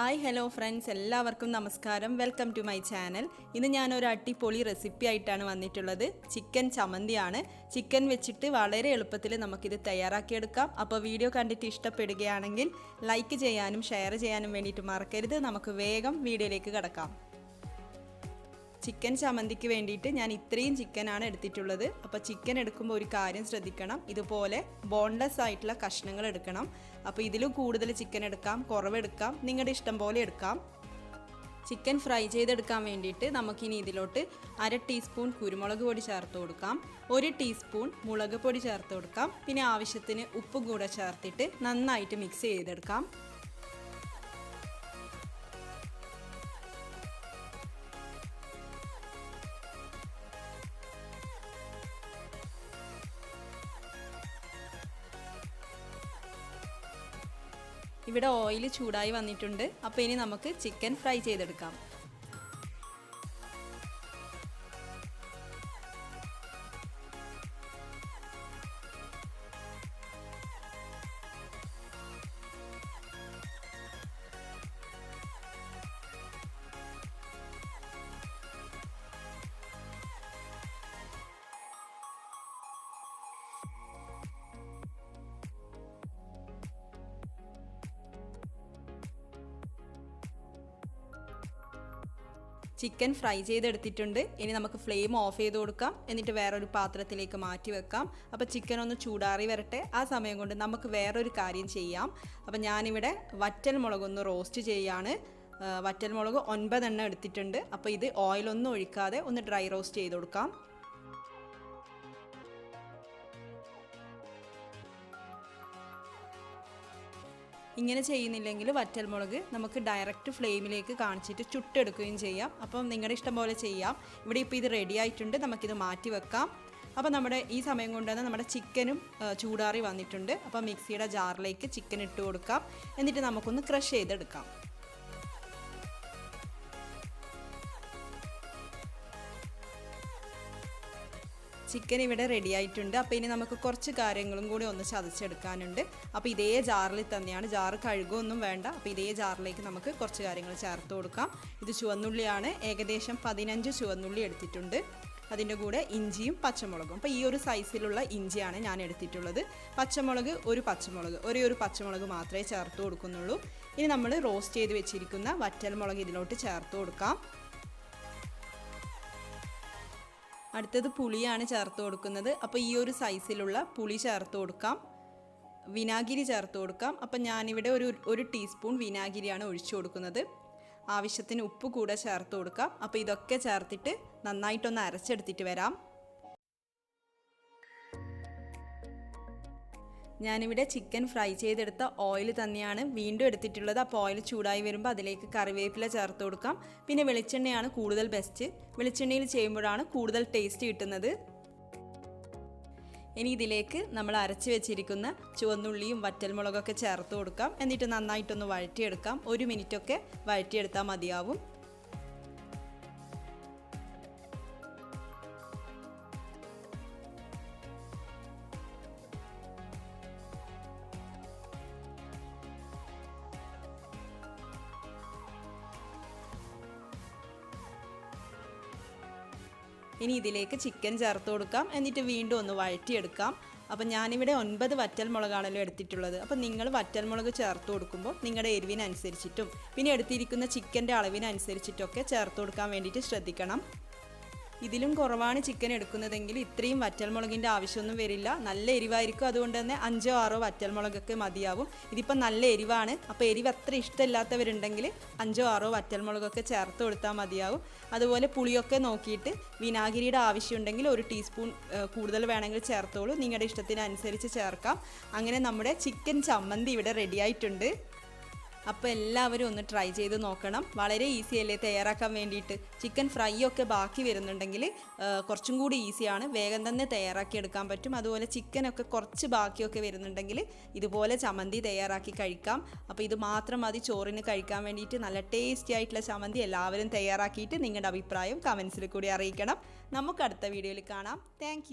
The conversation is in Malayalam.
ഹായ് ഹലോ ഫ്രണ്ട്സ്, എല്ലാവർക്കും നമസ്കാരം. Welcome to my channel. ഇന്ന് ഞാനൊരു അടിപൊളി റെസിപ്പി ആയിട്ടാണ് വന്നിട്ടുള്ളത്. ചിക്കൻ ചമ്മന്തിയാണ്. ചിക്കൻ വെച്ചിട്ട് വളരെ എളുപ്പത്തിൽ നമുക്കിത് തയ്യാറാക്കിയെടുക്കാം. അപ്പോൾ വീഡിയോ കണ്ടിട്ട് ഇഷ്ടപ്പെടുകയാണെങ്കിൽ ലൈക്ക് ചെയ്യാനും ഷെയർ ചെയ്യാനും വേണ്ടിയിട്ട് മറക്കരുത്. നമുക്ക് വേഗം വീഡിയോയിലേക്ക് കടക്കാം. ചിക്കൻ ചമ്മന്തിക്ക് വേണ്ടിയിട്ട് ഞാൻ ഇത്രയും ചിക്കനാണ് എടുത്തിട്ടുള്ളത്. അപ്പോൾ ചിക്കൻ എടുക്കുമ്പോൾ ഒരു കാര്യം ശ്രദ്ധിക്കണം, ഇതുപോലെ ബോൺലെസ് ആയിട്ടുള്ള കഷ്ണങ്ങൾ എടുക്കണം. അപ്പോൾ ഇതിലും കൂടുതൽ ചിക്കൻ എടുക്കാം, കുറവെടുക്കാം, നിങ്ങളുടെ ഇഷ്ടം പോലെ എടുക്കാം. ചിക്കൻ ഫ്രൈ ചെയ്തെടുക്കാൻ വേണ്ടിയിട്ട് നമുക്കിനി ഇതിലോട്ട് 1/2 ടീസ്പൂൺ കുരുമുളക് പൊടി ചേർത്ത് കൊടുക്കാം, 1 ടീസ്പൂൺ മുളക് പൊടി ചേർത്ത് കൊടുക്കാം, പിന്നെ ആവശ്യത്തിന് ഉപ്പും കൂടെ ചേർത്തിട്ട് നന്നായിട്ട് മിക്സ് ചെയ്തെടുക്കാം. ഇവിടെ ഓയിൽ ചൂടായി വന്നിട്ടുണ്ട്. അപ്പോൾ ഇനി നമുക്ക് ചിക്കൻ ഫ്രൈ ചെയ്തെടുക്കാം. ചിക്കൻ ഫ്രൈ ചെയ്തെടുത്തിട്ടുണ്ട്. ഇനി നമുക്ക് ഫ്ലെയിം ഓഫ് ചെയ്ത് കൊടുക്കാം. എന്നിട്ട് വേറൊരു പാത്രത്തിലേക്ക് മാറ്റി വെക്കാം. അപ്പോൾ ചിക്കൻ ഒന്ന് ചൂടാറി വരട്ടെ. ആ സമയം കൊണ്ട് നമുക്ക് വേറൊരു കാര്യം ചെയ്യാം. അപ്പോൾ ഞാനിവിടെ വറ്റൽ മുളകൊന്ന് റോസ്റ്റ് ചെയ്യാണ്. വറ്റൽ മുളക് 9 എണ്ണം എടുത്തിട്ടുണ്ട്. അപ്പോൾ ഇത് ഓയിലൊന്നും ഒഴിക്കാതെ ഒന്ന് ഡ്രൈ റോസ്റ്റ് ചെയ്ത് കൊടുക്കാം. ഇങ്ങനെ ചെയ്യുന്നില്ലെങ്കിൽ വറ്റൽമുളക് നമുക്ക് ഡയറക്റ്റ് ഫ്ലെയിമിലേക്ക് കാണിച്ചിട്ട് ചുട്ടെടുക്കുകയും ചെയ്യാം. അപ്പം നിങ്ങളുടെ ഇഷ്ടം പോലെ ചെയ്യാം. ഇവിടെ ഇപ്പോൾ ഇത് റെഡി ആയിട്ടുണ്ട്. നമുക്കിത് മാറ്റി വെക്കാം. അപ്പോൾ നമ്മുടെ ഈ സമയം കൊണ്ട് തന്നെ നമ്മുടെ ചിക്കനും ചൂടാറി വന്നിട്ടുണ്ട്. അപ്പോൾ മിക്സിയുടെ ജാറിലേക്ക് ചിക്കൻ ഇട്ട് കൊടുക്കാം. എന്നിട്ട് നമുക്കൊന്ന് ക്രഷ് ചെയ്തെടുക്കാം. ചിക്കൻ ഇവിടെ റെഡി ആയിട്ടുണ്ട്. അപ്പോൾ ഇനി നമുക്ക് കുറച്ച് കാര്യങ്ങളും കൂടി ഒന്ന് ചതച്ചെടുക്കാനുണ്ട്. അപ്പോൾ ഇതേ ജാറിൽ തന്നെയാണ്, ജാറ് കഴുകുമൊന്നും വേണ്ട. അപ്പോൾ ഇതേ ജാറിലേക്ക് നമുക്ക് കുറച്ച് കാര്യങ്ങൾ ചേർത്ത് കൊടുക്കാം. ഇത് ചുവന്നുള്ളിയാണ്. ഏകദേശം 15 ചുവന്നുള്ളി എടുത്തിട്ടുണ്ട്. അതിൻ്റെ കൂടെ ഇഞ്ചിയും പച്ചമുളകും. അപ്പോൾ ഈ ഒരു സൈസിലുള്ള ഇഞ്ചിയാണ് ഞാൻ എടുത്തിട്ടുള്ളത്. പച്ചമുളക് ഒരേ ഒരു പച്ചമുളക് മാത്രമേ ചേർത്ത് കൊടുക്കുന്നുള്ളൂ. ഇനി നമ്മൾ റോസ്റ്റ് ചെയ്ത് വെച്ചിരിക്കുന്ന വറ്റൽമുളക് ഇതിലോട്ട് ചേർത്ത് കൊടുക്കാം. അടുത്തത് പുളിയാണ് ചേർത്ത് കൊടുക്കുന്നത്. അപ്പോൾ ഈ ഒരു സൈസിലുള്ള പുളി ചേർത്ത് കൊടുക്കാം. വിനാഗിരി ചേർത്ത് കൊടുക്കാം. അപ്പം ഞാനിവിടെ ഒരു ടീസ്പൂൺ വിനാഗിരിയാണ് ഒഴിച്ചു കൊടുക്കുന്നത്. ആവശ്യത്തിന് ഉപ്പ് കൂടെ ചേർത്ത് കൊടുക്കാം. അപ്പോൾ ഇതൊക്കെ ചേർത്തിട്ട് നന്നായിട്ടൊന്ന് അരച്ചെടുത്തിട്ട് വരാം. ഞാനിവിടെ ചിക്കൻ ഫ്രൈ ചെയ്തെടുത്ത ഓയിൽ തന്നെയാണ് വീണ്ടും എടുത്തിട്ടുള്ളത്. അപ്പോൾ ഓയിൽ ചൂടായി വരുമ്പോൾ അതിലേക്ക് കറിവേപ്പില ചേർത്ത് കൊടുക്കാം. പിന്നെ വെളിച്ചെണ്ണയാണ് കൂടുതൽ ബെസ്റ്റ്. വെളിച്ചെണ്ണയിൽ ചെയ്യുമ്പോഴാണ് കൂടുതൽ ടേസ്റ്റ് കിട്ടുന്നത്. ഇനി ഇതിലേക്ക് നമ്മൾ അരച്ച് വെച്ചിരിക്കുന്ന ചുവന്നുള്ളിയും വറ്റൽമുളകൊക്കെ ചേർത്ത് കൊടുക്കാം. എന്നിട്ട് നന്നായിട്ടൊന്ന് വഴറ്റിയെടുക്കാം. 1 മിനിറ്റൊക്കെ വഴറ്റിയെടുത്താൽ മതിയാവും. ഇനി ഇതിലേക്ക് ചിക്കൻ ചേർത്ത് കൊടുക്കാം. എന്നിട്ട് വീണ്ടും ഒന്ന് വഴറ്റിയെടുക്കാം. അപ്പം ഞാനിവിടെ 9 വറ്റൽമുളകാണല്ലോ എടുത്തിട്ടുള്ളത്. അപ്പം നിങ്ങൾ വറ്റൽമുളക് ചേർത്ത് കൊടുക്കുമ്പോൾ നിങ്ങളുടെ എരിവിനനുസരിച്ചിട്ടും പിന്നെ എടുത്തിരിക്കുന്ന ചിക്കൻ്റെ അളവിനനുസരിച്ചിട്ടൊക്കെ ചേർത്ത് കൊടുക്കാൻ വേണ്ടിയിട്ട് ശ്രദ്ധിക്കണം. ഇതിലും കുറവാണ് ചിക്കൻ എടുക്കുന്നതെങ്കിൽ ഇത്രയും വറ്റൽമുളകിൻ്റെ ആവശ്യമൊന്നും വരില്ല. നല്ല എരിവായിരിക്കും. അതുകൊണ്ട് തന്നെ 5-6 വറ്റൽമുളകൊക്കെ മതിയാവും. ഇതിപ്പോൾ നല്ല എരിവാണ്. അപ്പോൾ എരിവ് അത്ര ഇഷ്ടമില്ലാത്തവരുണ്ടെങ്കിൽ 5-6 വറ്റൽമുളകൊക്കെ ചേർത്ത് കൊടുത്താൽ മതിയാവും. അതുപോലെ പുളിയൊക്കെ നോക്കിയിട്ട് വിനാഗിരിയുടെ ആവശ്യമുണ്ടെങ്കിൽ 1 ടീസ്പൂൺ കൂടുതൽ വേണമെങ്കിൽ ചേർത്തോളൂ. നിങ്ങളുടെ ഇഷ്ടത്തിനനുസരിച്ച് ചേർക്കാം. അങ്ങനെ നമ്മുടെ ചിക്കൻ ചമ്മന്തി ഇവിടെ റെഡി ആയിട്ടുണ്ട്. അപ്പോൾ എല്ലാവരും ഒന്ന് ട്രൈ ചെയ്ത് നോക്കണം. വളരെ ഈസി അല്ലേ തയ്യാറാക്കാൻ വേണ്ടിയിട്ട്. ചിക്കൻ ഫ്രൈ ഒക്കെ ബാക്കി വരുന്നുണ്ടെങ്കിൽ കുറച്ചും കൂടി ഈസിയാണ്. വേഗം തന്നെ തയ്യാറാക്കിയെടുക്കാൻ പറ്റും. അതുപോലെ ചിക്കനൊക്കെ കുറച്ച് ബാക്കിയൊക്കെ വരുന്നുണ്ടെങ്കിൽ ഇതുപോലെ ചമ്മന്തി തയ്യാറാക്കി കഴിക്കാം. അപ്പോൾ ഇത് മാത്രം മതി ചോറിന് കഴിക്കാൻ വേണ്ടിയിട്ട്. നല്ല ടേസ്റ്റി ആയിട്ടുള്ള ചമ്മന്തി എല്ലാവരും തയ്യാറാക്കിയിട്ട് നിങ്ങളുടെ അഭിപ്രായം കമൻസിൽ കൂടി അറിയിക്കണം. നമുക്ക് അടുത്ത വീഡിയോയിൽ കാണാം. താങ്ക്